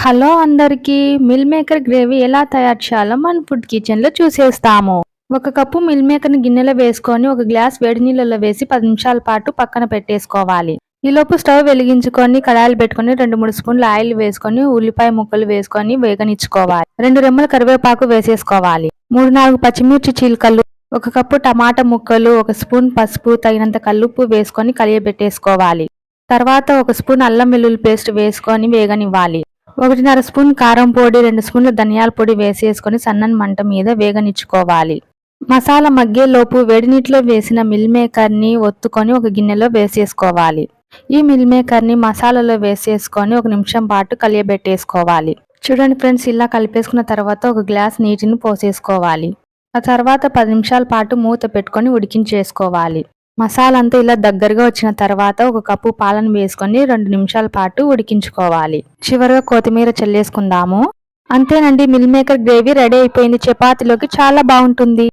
Hello అందరికీ meal maker gravy ఎలా తయారు చేయాలో మన ఫుడ్ కిచెన్లో చూసేస్తాము. ఒక కప్పు మిల్ మేకర్ని గిన్నెలో వేసుకొని ఒక గ్లాస్ వేడి నీళ్ళలో వేసి 10 నిమిషాల పాటు పక్కన పెట్టేసుకోవాలి. ఈలోపు స్టవ్ వెలిగించుకొని కడాయిలు పెట్టుకొని 2-3 స్పూన్లు ఆయిల్ వేసుకొని ఉల్లిపాయ ముక్కలు వేసుకొని వేగనిచ్చుకోవాలి. 2 రెమ్మల కరివేపాకు వేసేసుకోవాలి. 3-4 పచ్చిమిర్చి చీలికలు, ఒక కప్పు టమాటా ముక్కలు, 1 స్పూన్ పసుపు, తగినంత కల్లుప్పు వేసుకొని కలియబెట్టేసుకోవాలి. తర్వాత 1 స్పూన్ అల్లం వెల్లుల్లి పేస్ట్ వేసుకొని వేగనివ్వాలి. 1.5 స్పూన్ కారం పొడి, 2 స్పూన్ల ధనియాల పొడి వేసేసుకొని సన్నని మంట మీద వేగనిచ్చుకోవాలి. మసాలా మగ్గేలోపు వేడి నీటిలో వేసిన మిల్ మేకర్ని ఒత్తుకొని ఒక గిన్నెలో వేసేసుకోవాలి. ఈ మిల్ మేకర్ని మసాలాలో వేసేసుకొని 1 నిమిషం పాటు కలియబెట్టేసుకోవాలి. చూడండి ఫ్రెండ్స్, ఇలా కలిపేసుకున్న తర్వాత ఒక గ్లాస్ నీటిని పోసేసుకోవాలి. ఆ తర్వాత 10 నిమిషాల పాటు మూత పెట్టుకొని ఉడికించేసుకోవాలి. మసాలా అంతా ఇలా దగ్గరగా వచ్చిన తర్వాత 1 కప్పు పాలను వేసుకొని 2 నిమిషాల పాటు ఉడికించుకోవాలి. చివరగా కొత్తిమీర చల్లేసుకుందాము. అంతేనండి, మిల్ మేకర్ గ్రేవీ రెడీ అయిపోయింది. చపాతీలోకి చాలా బాగుంటుంది.